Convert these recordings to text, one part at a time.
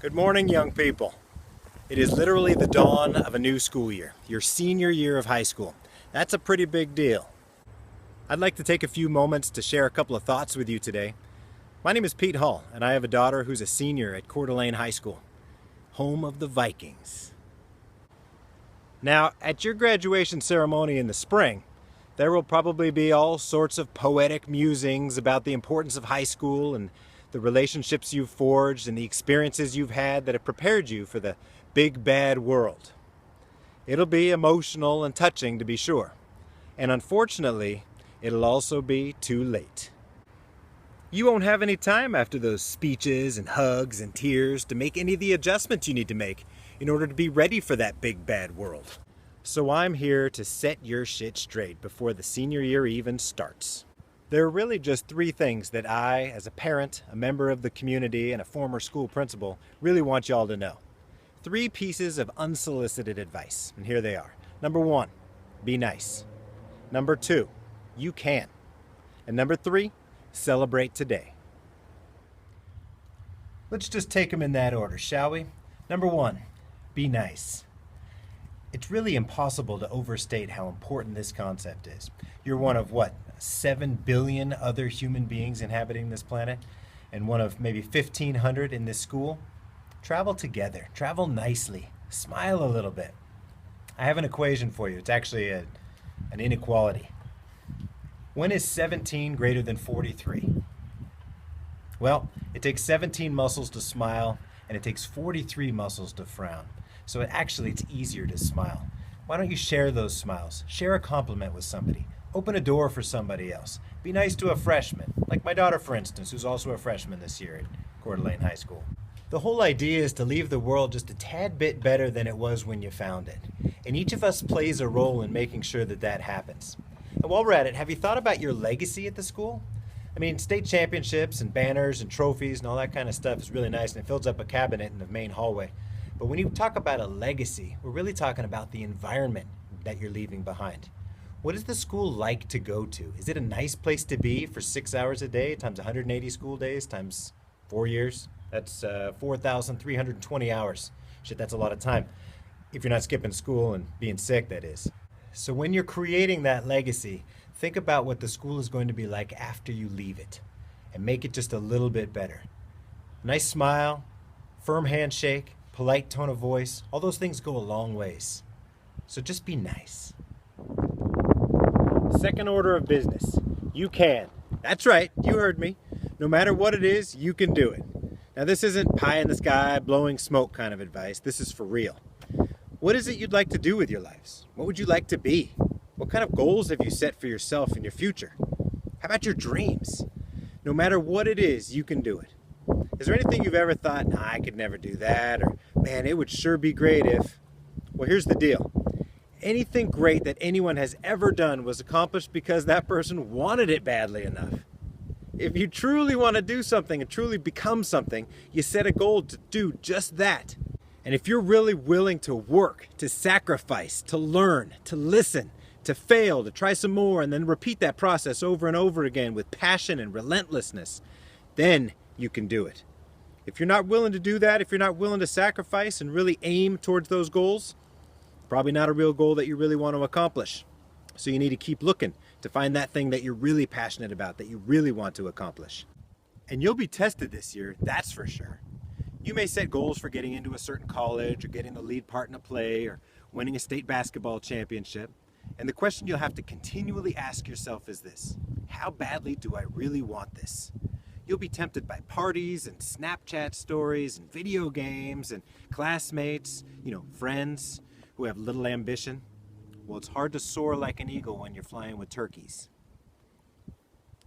Good morning, young people. It is literally the dawn of a new school year, your senior year of high school. That's a pretty big deal. I'd like to take a few moments to share a couple of thoughts with you today. My name is Pete Hull, and I have a daughter who's a senior at Coeur d'Alene High School, home of the Vikings. Now, at your graduation ceremony in the spring, there will probably be all sorts of poetic musings about the importance of high school and the relationships you've forged and the experiences you've had that have prepared you for the big bad world. It'll be emotional and touching, to be sure. And unfortunately, it'll also be too late. You won't have any time after those speeches and hugs and tears to make any of the adjustments you need to make in order to be ready for that big bad world. So I'm here to set your shit straight before the senior year even starts. There are really just three things that I, as a parent, a member of the community, and a former school principal, really want y'all to know. Three pieces of unsolicited advice, and here they are. Number one, be nice. Number two, you can. And number three, celebrate today. Let's just take them in that order, shall we? Number one, be nice. It's really impossible to overstate how important this concept is. You're one of, 7 billion other human beings inhabiting this planet, and one of maybe 1,500 in this school? Travel together. Travel nicely. Smile a little bit. I have an equation for you. It's actually an inequality. When is 17 greater than 43? Well, it takes 17 muscles to smile, and it takes 43 muscles to frown. So it's easier to smile. Why don't you share those smiles? Share a compliment with somebody. Open a door for somebody else. Be nice to a freshman, like my daughter, for instance, who's also a freshman this year at Coeur d'Alene High School. The whole idea is to leave the world just a tad bit better than it was when you found it. And each of us plays a role in making sure that that happens. And while we're at it, have you thought about your legacy at the school? I mean, state championships and banners and trophies and all that kind of stuff is really nice, and it fills up a cabinet in the main hallway. But when you talk about a legacy, we're really talking about the environment that you're leaving behind. What is the school like to go to? Is it a nice place to be for 6 hours a day times 180 school days times 4 years? That's 4,320 hours. Shit, that's a lot of time. If you're not skipping school and being sick, that is. So when you're creating that legacy, think about what the school is going to be like after you leave it and make it just a little bit better. Nice smile, firm handshake, polite tone of voice, all those things go a long ways. So just be nice. Second order of business. You can. That's right, you heard me. No matter what it is, you can do it. Now this isn't pie in the sky, blowing smoke kind of advice. This is for real. What is it you'd like to do with your lives? What would you like to be? What kind of goals have you set for yourself in your future? How about your dreams? No matter what it is, you can do it. Is there anything you've ever thought, nah, I could never do that, or man, it would sure be great if... Well, here's the deal. Anything great that anyone has ever done was accomplished because that person wanted it badly enough. If you truly want to do something and truly become something, you set a goal to do just that. And if you're really willing to work, to sacrifice, to learn, to listen, to fail, to try some more, and then repeat that process over and over again with passion and relentlessness, then you can do it. If you're not willing to do that, if you're not willing to sacrifice and really aim towards those goals, probably not a real goal that you really want to accomplish. So you need to keep looking to find that thing that you're really passionate about, that you really want to accomplish. And you'll be tested this year, that's for sure. You may set goals for getting into a certain college or getting the lead part in a play or winning a state basketball championship. And the question you'll have to continually ask yourself is this: how badly do I really want this? You'll be tempted by parties and Snapchat stories and video games and classmates, friends who have little ambition. Well, it's hard to soar like an eagle when you're flying with turkeys.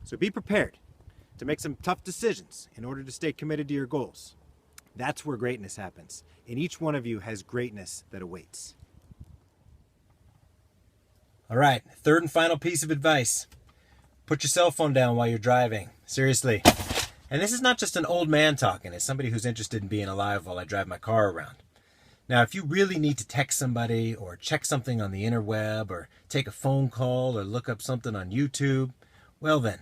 So be prepared to make some tough decisions in order to stay committed to your goals. That's where greatness happens, and each one of you has greatness that awaits. All right, third and final piece of advice. Put your cell phone down while you're driving. Seriously. And this is not just an old man talking. It's somebody who's interested in being alive while I drive my car around. Now, if you really need to text somebody or check something on the interweb or take a phone call or look up something on YouTube, well then,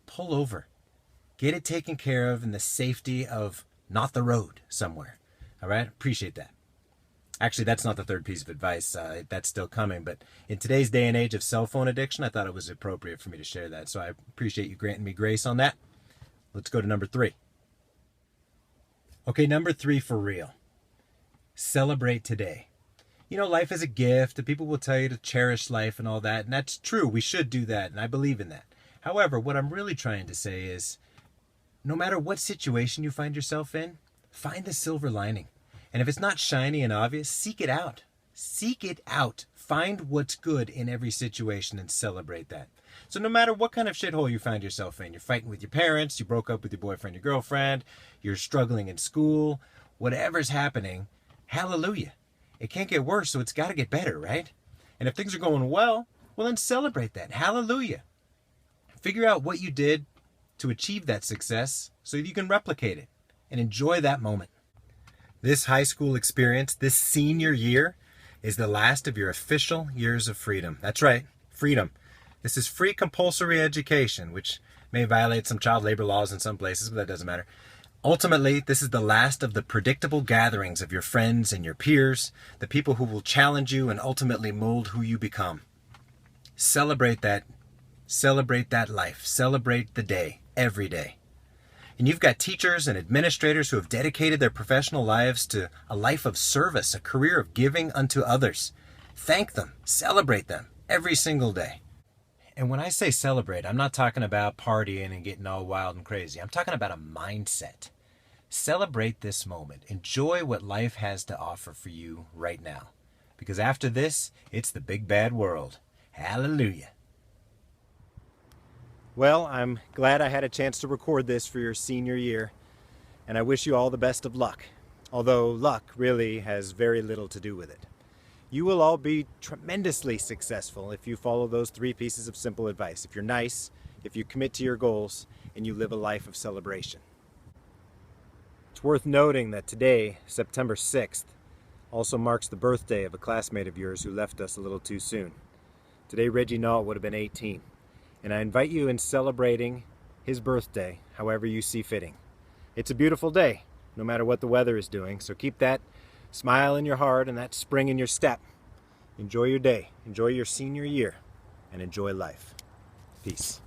pull over. Get it taken care of in the safety of not the road somewhere. All right? Appreciate that. Actually, that's not the third piece of advice. That's still coming. But in today's day and age of cell phone addiction, I thought it was appropriate for me to share that. So I appreciate you granting me grace on that. Let's go to number 3. Okay, number 3 for real. Celebrate today. You know, life is a gift, and people will tell you to cherish life and all that. And that's true. We should do that, and I believe in that. However, what I'm really trying to say is, no matter what situation you find yourself in, find the silver lining. And if it's not shiny and obvious, seek it out. Seek it out. Find what's good in every situation and celebrate that. So no matter what kind of shithole you find yourself in, you're fighting with your parents, you broke up with your boyfriend, your girlfriend, you're struggling in school, whatever's happening, hallelujah. It can't get worse, so it's got to get better, right? And if things are going well then celebrate that. Hallelujah. Figure out what you did to achieve that success so that you can replicate it and enjoy that moment. This high school experience, this senior year, is the last of your official years of freedom. That's right, freedom. This is free compulsory education, which may violate some child labor laws in some places, but that doesn't matter. Ultimately, this is the last of the predictable gatherings of your friends and your peers, the people who will challenge you and ultimately mold who you become. Celebrate that. Celebrate that life. Celebrate the day, every day. And you've got teachers and administrators who have dedicated their professional lives to a life of service, a career of giving unto others. Thank them. Celebrate them every single day. And when I say celebrate, I'm not talking about partying and getting all wild and crazy. I'm talking about a mindset. Celebrate this moment. Enjoy what life has to offer for you right now. Because after this, it's the big bad world. Hallelujah. Well, I'm glad I had a chance to record this for your senior year, and I wish you all the best of luck, although luck really has very little to do with it. You will all be tremendously successful if you follow those 3 pieces of simple advice. If you're nice, if you commit to your goals, and you live a life of celebration. It's worth noting that today, September 6th, also marks the birthday of a classmate of yours who left us a little too soon. Today, Reggie Nault would have been 18. And I invite you in celebrating his birthday however you see fitting. It's a beautiful day, no matter what the weather is doing, so keep that smile in your heart and that spring in your step. Enjoy your day, enjoy your senior year, and enjoy life. Peace.